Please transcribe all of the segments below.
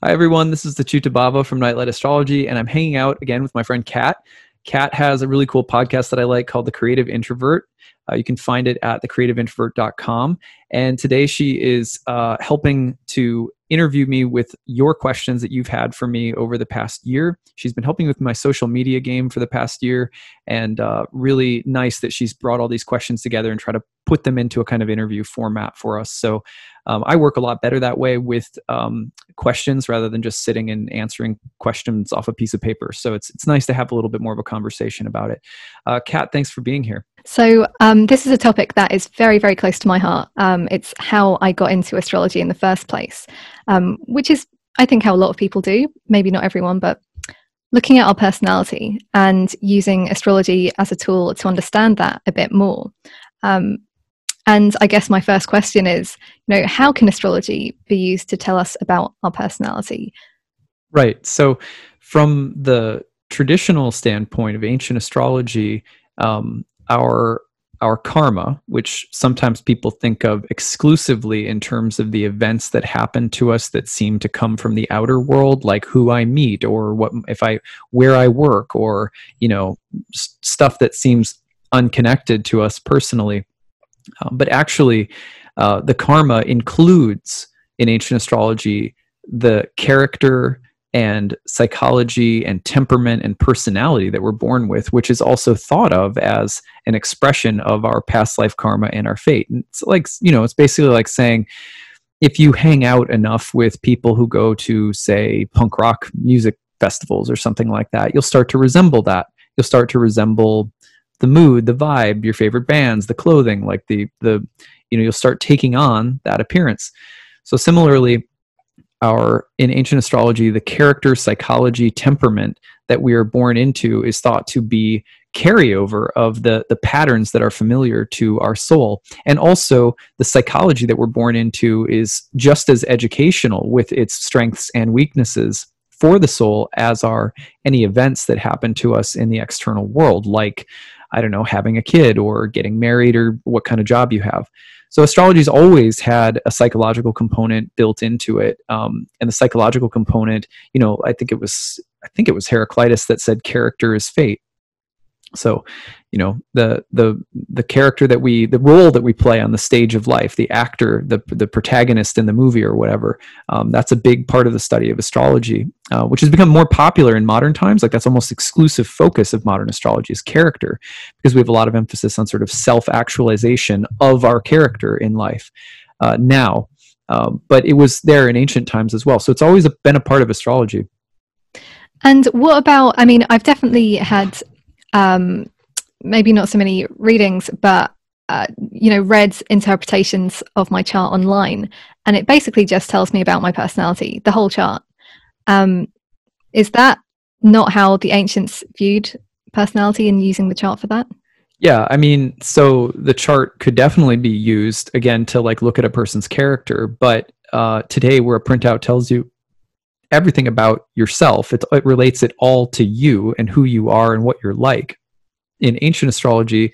Hi, everyone. This is the acyuta-bhava from Nightlight Astrology, and I'm hanging out again with my friend Cat. Cat has a really cool podcast that I like called The Creative Introvert. You can find it at thecreativeintrovert.com. And today she is helping to interview me with your questions that you've had for me over the past year. She's been helping with my social media game for the past year, and really nice that she's brought all these questions together and try to put them into a kind of interview format for us. So I work a lot better that way with questions rather than just sitting and answering questions off a piece of paper. So it's nice to have a little bit more of a conversation about it. Kat, thanks for being here. So this is a topic that is very, very close to my heart. It's how I got into astrology in the first place, which is, I think, how a lot of people do. Maybe not everyone, but looking at our personality and using astrology as a tool to understand that a bit more. And I guess my first question is, how can astrology be used to tell us about our personality? Right. So from the traditional standpoint of ancient astrology, our karma, which sometimes people think of exclusively in terms of the events that happen to us that seem to come from the outer world, like who I meet or where I work, or stuff that seems unconnected to us personally. But actually, the karma includes, in ancient astrology, the character and psychology and temperament and personality that we're born with, which is also thought of as an expression of our past life karma and our fate. And it's like, it's basically like saying, if you hang out enough with people who go to, say, punk rock music festivals or something like that, you'll start to resemble that. You'll start to resemble the mood, the vibe, your favorite bands, the clothing, like you'll start taking on that appearance. So similarly, in ancient astrology, the character, psychology, temperament that we are born into is thought to be carryover of the patterns that are familiar to our soul. And also the psychology that we're born into is just as educational with its strengths and weaknesses for the soul as are any events that happen to us in the external world, like, I don't know, having a kid or getting married or what kind of job you have. So astrology's always had a psychological component built into it. And the psychological component, I think it was Heraclitus that said character is fate. So, the character the role that we play on the stage of life, the actor, the protagonist in the movie or whatever, that's a big part of the study of astrology, which has become more popular in modern times. Like, that's almost exclusive focus of modern astrology is character, because we have a lot of emphasis on sort of self-actualization of our character in life now. But it was there in ancient times as well. So it's always been a part of astrology. And what about, I've definitely had maybe not so many readings, but read interpretations of my chart online, and it basically just tells me about my personality, the whole chart. Is that not how the ancients viewed personality and using the chart for that? Yeah, so the chart could definitely be used again to look at a person's character, but today, where a printout tells you everything about yourself, it relates it all to you and who you are and what you're like. In ancient astrology,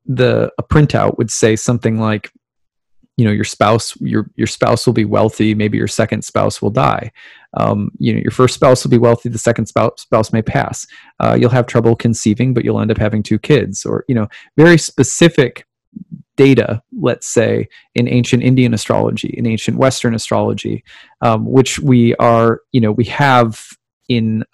a printout would say something like, your spouse will be wealthy, maybe your second spouse will die. Your first spouse will be wealthy, the second spouse may pass. You'll have trouble conceiving, but you'll end up having 2 kids, or very specific data, let's say, in ancient Indian astrology, in ancient Western astrology, which we have in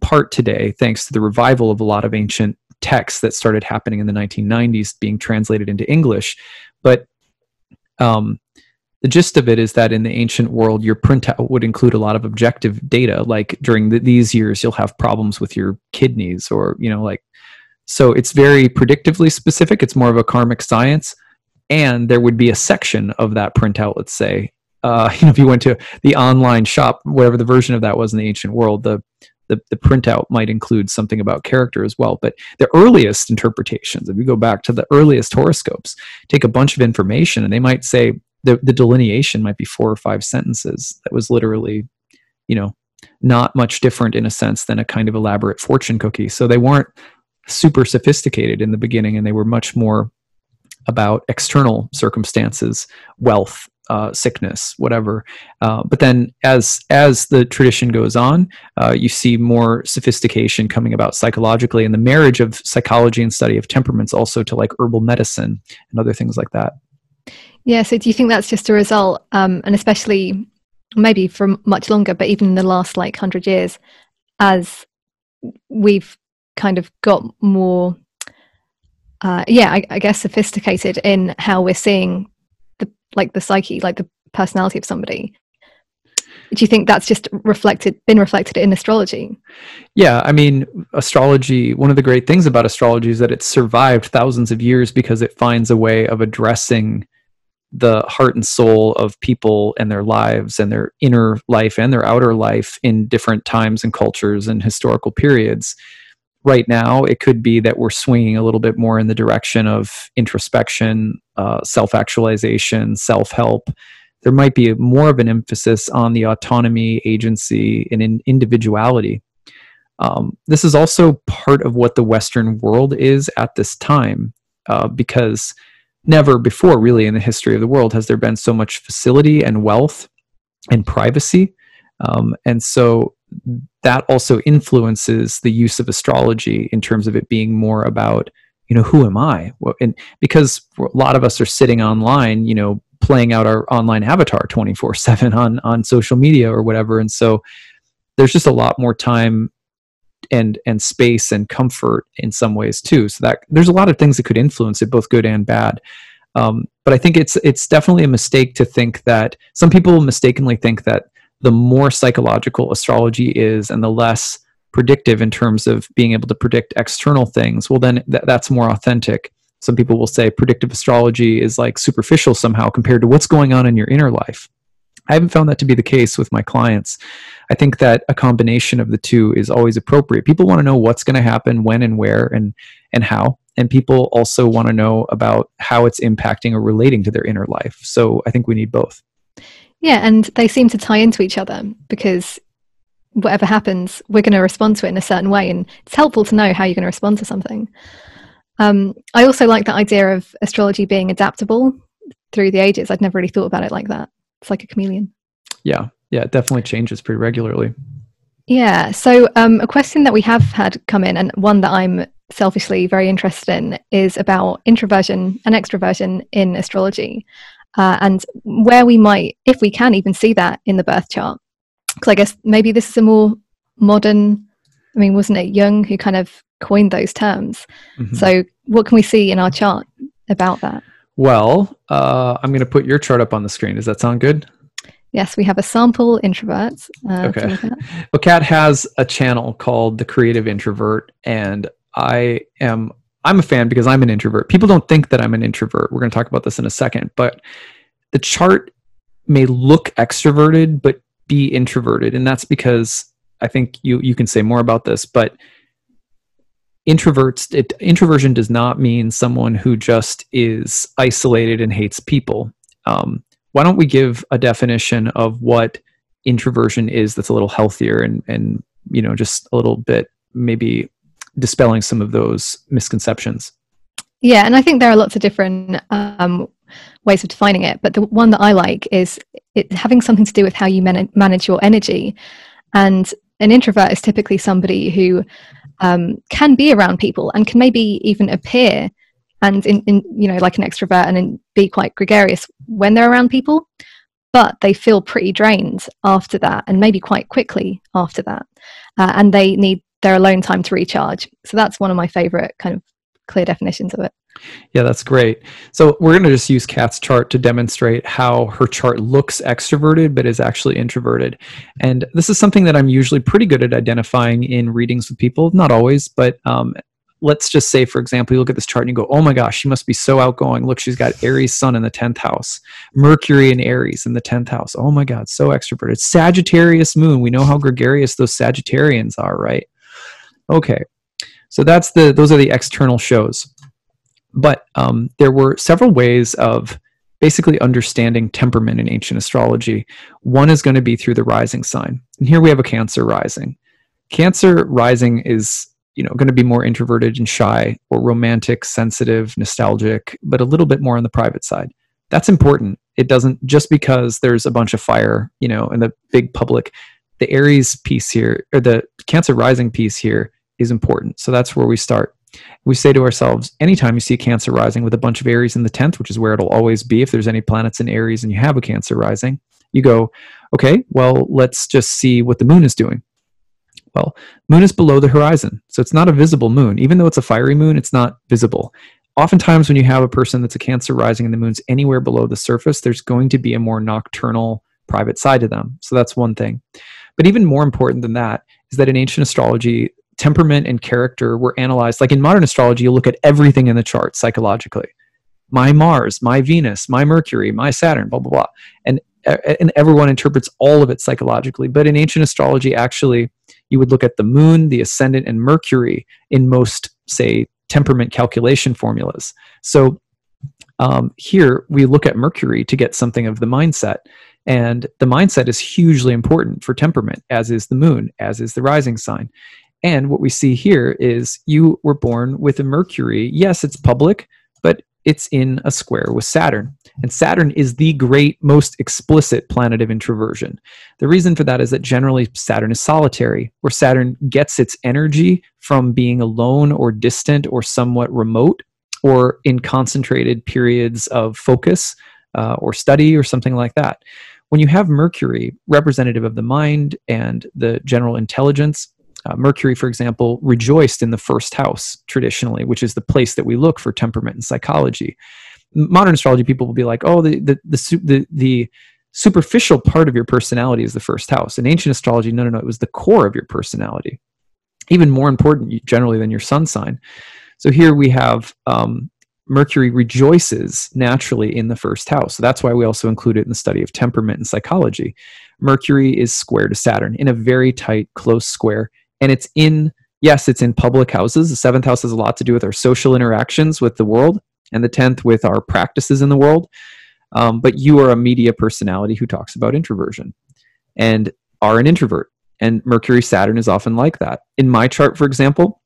part today, thanks to the revival of a lot of ancient texts that started happening in the 1990s, being translated into English. But the gist of it is that in the ancient world, your printout would include a lot of objective data, like during these years, you'll have problems with your kidneys, or so it's very predictively specific. It's more of a karmic science. And there would be a section of that printout, let's say, if you went to the online shop, whatever the version of that was in the ancient world, the printout might include something about character as well. But the earliest interpretations, if you go back to the earliest horoscopes, take a bunch of information, and they might say the delineation might be 4 or 5 sentences. That was literally, not much different in a sense than a kind of elaborate fortune cookie. So they weren't super sophisticated in the beginning, and they were much more about external circumstances, wealth, sickness, whatever. But then as the tradition goes on, you see more sophistication coming about psychologically, and the marriage of psychology and study of temperaments also to like herbal medicine and other things like that. Yeah, so do you think that's just a result, and especially maybe for much longer, but even in the last like 100 years, as we've kind of got more, I guess sophisticated in how we're seeing the psyche, like the personality of somebody? Do you think that's just been reflected in astrology? Yeah, I mean, astrology, one of the great things about astrology is that it's survived thousands of years because it finds a way of addressing the heart and soul of people and their lives and their inner life and their outer life in different times and cultures and historical periods. Right now, it could be that we're swinging a little bit more in the direction of introspection, self-actualization, self-help. There might be more of an emphasis on the autonomy, agency, and individuality. This is also part of what the Western world is at this time, because never before, really, in the history of the world has there been so much facility and wealth and privacy. And so that also influences the use of astrology in terms of it being more about, who am I? And because a lot of us are sitting online, playing out our online avatar 24/7 on social media or whatever. And so there's just a lot more time and space and comfort in some ways too. So that there's a lot of things that could influence it, both good and bad. But I think it's definitely a mistake to think that some people mistakenly think that the more psychological astrology is and the less predictive in terms of being able to predict external things, well, then that's more authentic. Some people will say predictive astrology is like superficial somehow compared to what's going on in your inner life. I haven't found that to be the case with my clients. I think that a combination of the two is always appropriate. People want to know what's going to happen, when and where and how. And people also want to know about how it's impacting or relating to their inner life. So I think we need both. Yeah, and they seem to tie into each other because whatever happens, we're going to respond to it in a certain way. And it's helpful to know how you're going to respond to something. I also like the idea of astrology being adaptable through the ages. I'd never really thought about it like that. It's like a chameleon. Yeah, it definitely changes pretty regularly. Yeah, so a question that we have had come in, and one that I'm selfishly very interested in, is about introversion and extroversion in astrology, and where we might, if we can even see that in the birth chart. Because I guess maybe this is a more modern, wasn't it Jung who kind of coined those terms? Mm-hmm. So what can we see in our chart about that? Well, I'm going to put your chart up on the screen. Does that sound good? Yes, we have a sample introvert. Okay. Well, Cat has a channel called the Creative Introvert, and I'm a fan because I'm an introvert. People don't think that I'm an introvert. We're going to talk about this in a second, but the chart may look extroverted, but be introverted. And that's because I think you can say more about this, but introversion does not mean someone who just is isolated and hates people. Why don't we give a definition of what introversion is that's a little healthier and just a little bit maybe dispelling some of those misconceptions? Yeah, and I think there are lots of different ways of defining it, but the one that I like is it having something to do with how you manage your energy. And an introvert is typically somebody who can be around people and can maybe even appear and in like an extrovert and be quite gregarious when they're around people, but they feel pretty drained after that, and maybe quite quickly after that, and they need their alone time to recharge. So that's one of my favorite kind of clear definitions of it. Yeah, that's great. So we're going to just use Kat's chart to demonstrate how her chart looks extroverted, but is actually introverted. And this is something that I'm usually pretty good at identifying in readings with people. Not always, but let's just say, for example, you look at this chart and you go, oh my gosh, she must be so outgoing. Look, she's got Aries sun in the 10th house, Mercury and Aries in the 10th house. Oh my God, so extroverted. Sagittarius moon. We know how gregarious those Sagittarians are, right? Okay. So those are the external shows. But there were several ways of basically understanding temperament in ancient astrology. One is going to be through the rising sign. And here we have a Cancer rising. Cancer rising is going to be more introverted and shy, or romantic, sensitive, nostalgic, but a little bit more on the private side. That's important. It doesn't just because there's a bunch of fire, you know, in the big public. The Aries piece here, or the Cancer rising piece here, is important. So that's where we start. We say to ourselves, anytime you see Cancer rising with a bunch of Aries in the 10th, which is where it'll always be if there's any planets in Aries and you have a Cancer rising, you go, okay, well, let's just see what the moon is doing. Well, moon is below the horizon, so it's not a visible moon. Even though it's a fiery moon, it's not visible. Oftentimes when you have a person that's a Cancer rising and the moon's anywhere below the surface, there's going to be a more nocturnal, private side to them. So that's one thing. But even more important than that is that in ancient astrology, temperament and character were analyzed. Like in modern astrology, you look at everything in the chart psychologically. My Mars, my Venus, my Mercury, my Saturn, blah, blah, blah. And everyone interprets all of it psychologically. But in ancient astrology, actually, you would look at the moon, the ascendant, and Mercury in most, say, temperament calculation formulas. So here we look at Mercury to get something of the mindset. And the mindset is hugely important for temperament, as is the moon, as is the rising sign. And what we see here is you were born with a Mercury. Yes, it's public, but it's in a square with Saturn. And Saturn is the great, most explicit planet of introversion. The reason for that is that generally Saturn is solitary, where Saturn gets its energy from being alone or distant or somewhat remote, or in concentrated periods of focus or study or something like that. When you have Mercury, representative of the mind and the general intelligence, Mercury, for example, rejoiced in the first house traditionally, which is the place that we look for temperament and psychology. Modern astrology people will be like, oh, the superficial part of your personality is the first house. In ancient astrology, no, it was the core of your personality. Even more important generally than your sun sign. So here we have Mercury rejoices naturally in the first house. So that's why we also include it in the study of temperament and psychology. Mercury is square to Saturn in a very tight, close square. And it's in public houses. The 7th house has a lot to do with our social interactions with the world, and the 10th with our practices in the world. But you are a media personality who talks about introversion and are an introvert. And Mercury Saturn is often like that. In my chart, for example,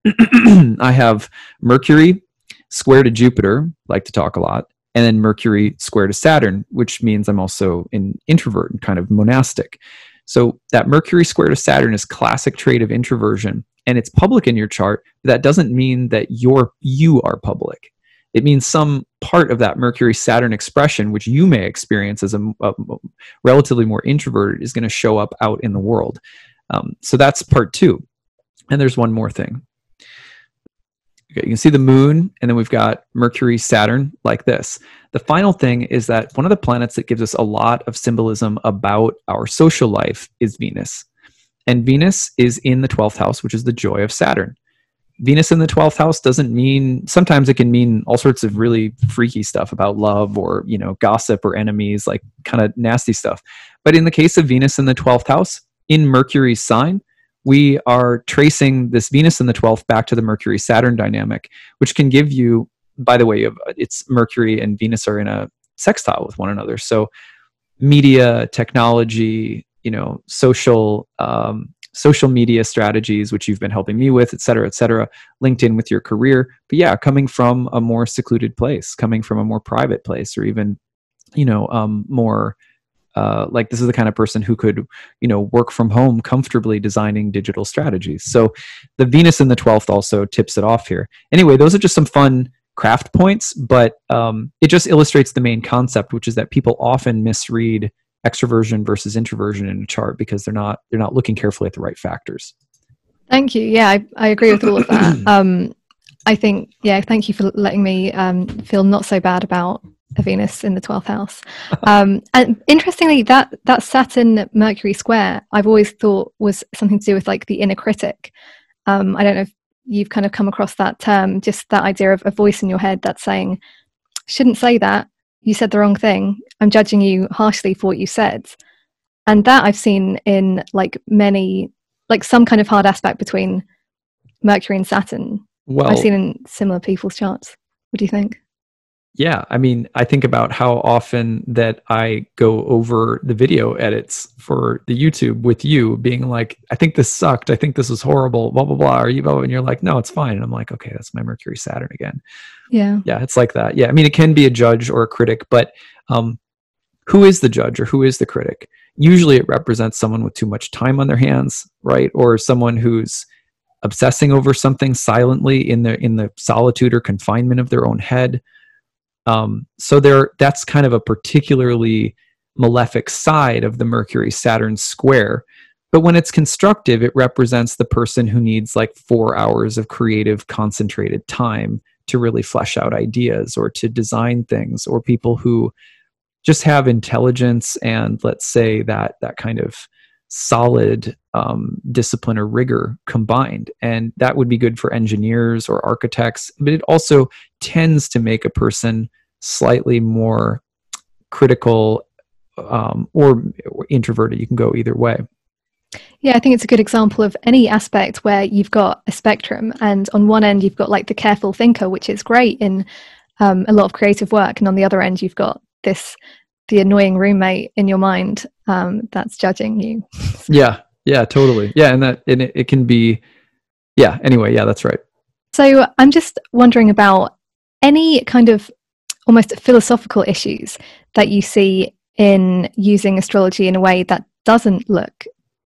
I have Mercury square to Jupiter, like to talk a lot, and then Mercury square to Saturn, which means I'm also an introvert and kind of monastic. So that Mercury square to Saturn is classic trait of introversion, and it's public in your chart. That doesn't mean that you are public. It means some part of that Mercury Saturn expression, which you may experience as a relatively more introverted, is going to show up out in the world. So that's part 2. And there's one more thing. Okay, you can see the moon, and then we've got Mercury, Saturn, like this. The final thing is that one of the planets that gives us a lot of symbolism about our social life is Venus. And Venus is in the 12th house, which is the joy of Saturn. Venus in the 12th house doesn't mean, sometimes it can mean all sorts of really freaky stuff about love or, you know, gossip or enemies, like kind of nasty stuff. But in the case of Venus in the 12th house, in Mercury's sign, we are tracing this Venus in the 12th back to the Mercury-Saturn dynamic, which can give you, by the way, it's Mercury and Venus are in a sextile with one another. So media, technology, you know, social media strategies, which you've been helping me with, et cetera, linked in with your career. But yeah, coming from a more secluded place, coming from a more private place, or even, you know, more like this is the kind of person who could, you know, work from home comfortably designing digital strategies. So the Venus in the 12th also tips it off here. Anyway, those are just some fun craft points, but it just illustrates the main concept, which is that people often misread extroversion versus introversion in a chart because they're not looking carefully at the right factors. Thank you. Yeah, I agree with all of that. I think, yeah, thank you for letting me feel not so bad about a Venus in the 12th house. And interestingly, that Saturn Mercury square, I've always thought was something to do with like the inner critic. I don't know if you've kind of come across that term, just that idea of a voice in your head that's saying, shouldn't say that, you said the wrong thing, I'm judging you harshly for what you said. And that I've seen in like many, like some kind of hard aspect between Mercury and Saturn. Well, I've seen in similar people's charts. What do you think? Yeah, I mean, I think about how often that I go over the video edits for the YouTube with you being like, I think this sucked. I think this is horrible, blah, blah, blah. Are you, and you're like, no, it's fine. And I'm like, okay, that's my Mercury Saturn again. Yeah. Yeah, it's like that. Yeah, I mean, it can be a judge or a critic, but who is the judge or who is the critic? Usually it represents someone with too much time on their hands, right? Or someone who's obsessing over something silently in the solitude or confinement of their own head. So that's kind of a particularly malefic side of the Mercury Saturn square. But when it's constructive, it represents the person who needs like 4 hours of creative, concentrated time to really flesh out ideas or to design things, or people who just have intelligence and, let's say, that kind of solid discipline or rigor combined. And that would be good for engineers or architects, but it also tends to make a person slightly more critical or introverted. You can go either way. Yeah, I think it's a good example of any aspect where you've got a spectrum, and on one end you've got like the careful thinker, which is great in a lot of creative work, and on the other end you've got the annoying roommate in your mind that's judging you. Yeah, totally. Yeah, and it can be, yeah, anyway, yeah, that's right. So I'm just wondering about any kind of almost philosophical issues that you see in using astrology in a way that doesn't look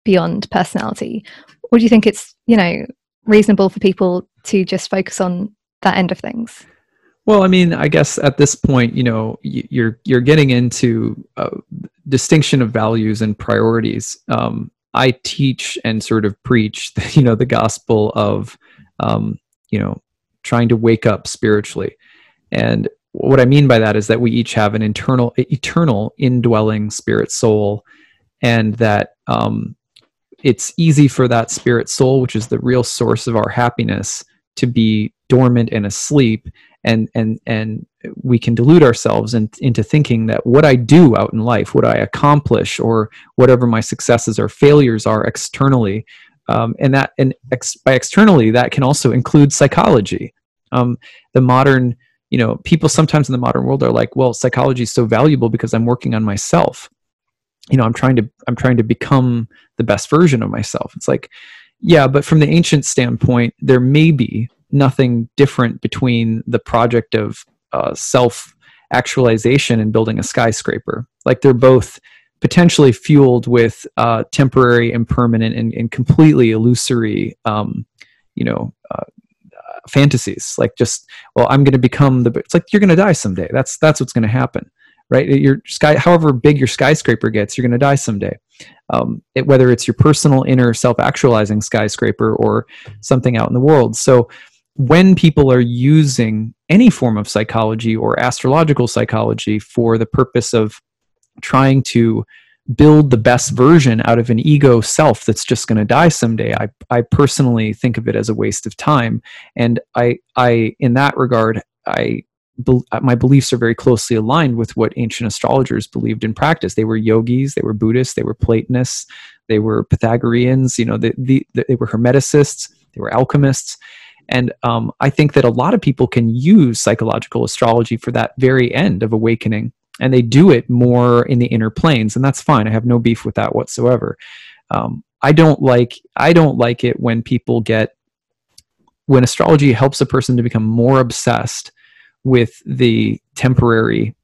beyond personality. Or do you think it's, reasonable for people to just focus on that end of things? Well, I mean, I guess at this point, you're getting into distinction of values and priorities. I teach and sort of preach, the gospel of, trying to wake up spiritually. And what I mean by that is that we each have an eternal indwelling spirit soul, and that it's easy for that spirit soul, which is the real source of our happiness, to be dormant and asleep. And we can delude ourselves into thinking that what I do out in life, what I accomplish, or whatever my successes or failures are externally, by externally, that can also include psychology. The modern, people sometimes in the modern world are like, well, psychology is so valuable because I'm working on myself. I'm trying to become the best version of myself. It's like, yeah, but from the ancient standpoint, there may be nothing different between the project of self-actualization and building a skyscraper. Like, they're both potentially fueled with temporary, impermanent, and completely illusory, fantasies. Like, just, well, I'm going to become it's like, you're going to die someday. That's what's going to happen, right? However big your skyscraper gets, you're going to die someday. Whether it's your personal inner self-actualizing skyscraper or something out in the world. So when people are using any form of psychology or astrological psychology for the purpose of trying to build the best version out of an ego self that's just going to die someday, I personally think of it as a waste of time. And I in that regard, my beliefs are very closely aligned with what ancient astrologers believed in practice. They were yogis, they were Buddhists, they were Platonists, they were Pythagoreans, they were Hermeticists, they were alchemists. And I think that a lot of people can use psychological astrology for that very end of awakening, and they do it more in the inner planes, and that's fine. I have no beef with that whatsoever. I don't like it when when astrology helps a person to become more obsessed with the temporary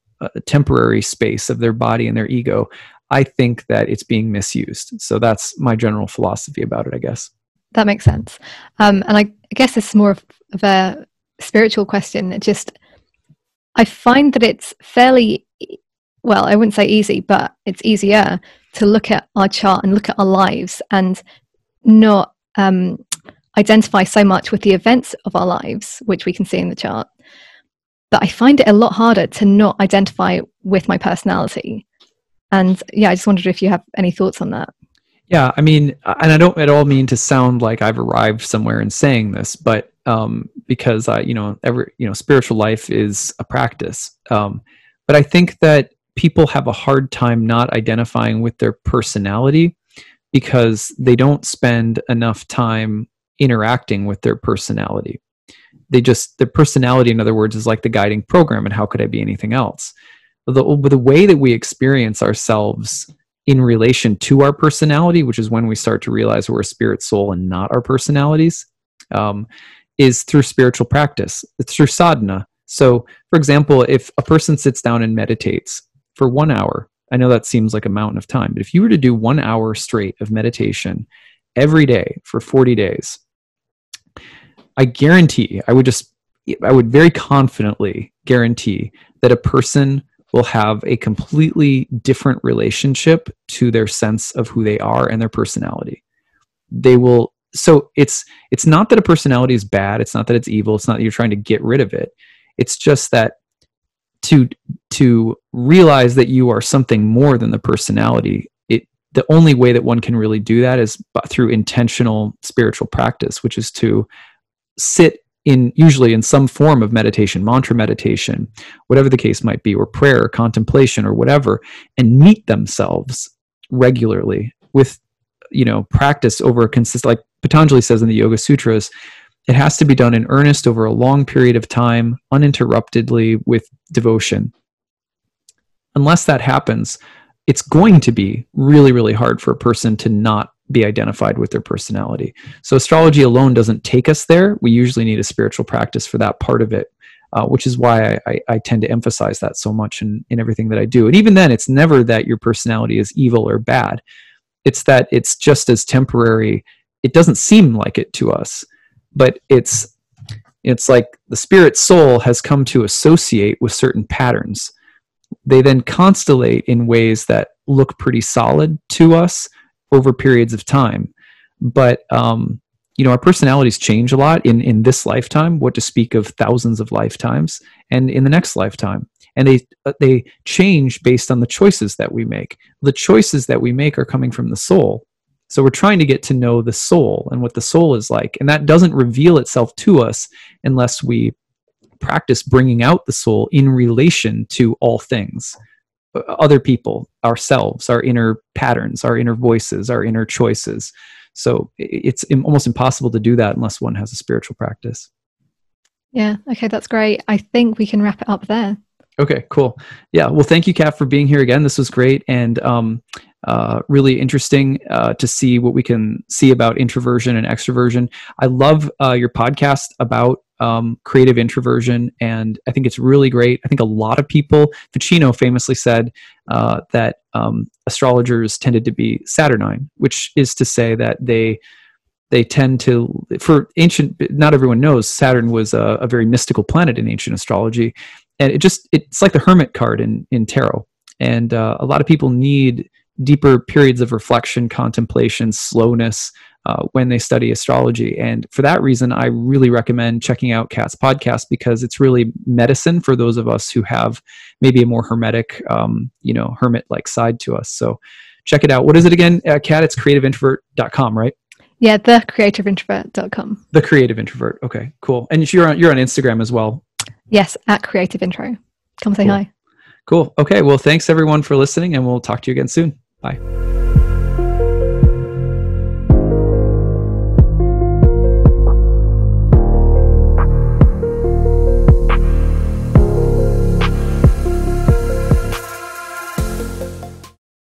space of their body and their ego. I think that it's being misused. So that's my general philosophy about it, I guess. That makes sense. And I guess this is more of a spiritual question. I find that it's fairly, well, I wouldn't say easy, but it's easier to look at our chart and look at our lives and not identify so much with the events of our lives, which we can see in the chart. But I find it a lot harder to not identify with my personality. And yeah, I just wondered if you have any thoughts on that. Yeah, I mean, and I don't at all mean to sound like I've arrived somewhere in saying this, but because spiritual life is a practice. But I think that people have a hard time not identifying with their personality because they don't spend enough time interacting with their personality. their personality, in other words, is like the guiding program, and how could I be anything else? The way that we experience ourselves in relation to our personality, which is when we start to realize we're a spirit soul and not our personalities, is through spiritual practice. It's through sadhana. So, for example, if a person sits down and meditates for 1 hour, I know that seems like a mountain of time, but if you were to do 1 hour straight of meditation every day for 40 days, I guarantee, I would very confidently guarantee that a person will have a completely different relationship to their sense of who they are and their personality. They will, so it's not that a personality is bad, it's not that it's evil, it's not that you're trying to get rid of it. It's just that to realize that you are something more than the personality, the only way that one can really do that is through intentional spiritual practice, which is to sit usually in some form of meditation, mantra meditation, whatever the case might be, or prayer or contemplation or whatever, and meet themselves regularly with, practice over a consistent, like Patanjali says in the Yoga Sutras, it has to be done in earnest over a long period of time, uninterruptedly, with devotion. Unless that happens, it's going to be really, really hard for a person to not be identified with their personality. So astrology alone doesn't take us there. We usually need a spiritual practice for that part of it, which is why I tend to emphasize that so much in everything that I do. And even then, it's never that your personality is evil or bad. It's that it's just as temporary. It doesn't seem like it to us, but it's like the spirit soul has come to associate with certain patterns. They then constellate in ways that look pretty solid to us over periods of time. But, our personalities change a lot in this lifetime, what to speak of thousands of lifetimes, and in the next lifetime. And they change based on the choices that we make. The choices that we make are coming from the soul. So we're trying to get to know the soul and what the soul is like. And that doesn't reveal itself to us unless we practice bringing out the soul in relation to all things. Other people, ourselves, our inner patterns, our inner voices, our inner choices. So it's almost impossible to do that unless one has a spiritual practice. Yeah. Okay. That's great. I think we can wrap it up there. Okay, cool. Yeah. Well, thank you, Kat, for being here again. This was great. And really interesting to see what we can see about introversion and extroversion. I love your podcast about creative introversion, and I think it's really great. I think a lot of people, Ficino famously said that astrologers tended to be Saturnine, which is to say that they tend to, for ancient, not everyone knows, Saturn was a very mystical planet in ancient astrology. And it's like the hermit card in tarot. And a lot of people need deeper periods of reflection, contemplation, slowness when they study astrology. And for that reason, I really recommend checking out Kat's podcast, because it's really medicine for those of us who have maybe a more hermetic, hermit-like side to us. So check it out. What is it again, Kat? It's creativeintrovert.com, right? Yeah, thecreativeintrovert.com. The Creative Introvert. Okay, cool. And you're on Instagram as well. Yes, at Creative Intro. Come say Cool. hi. Cool. Okay. Well, thanks everyone for listening, and we'll talk to you again soon. Bye.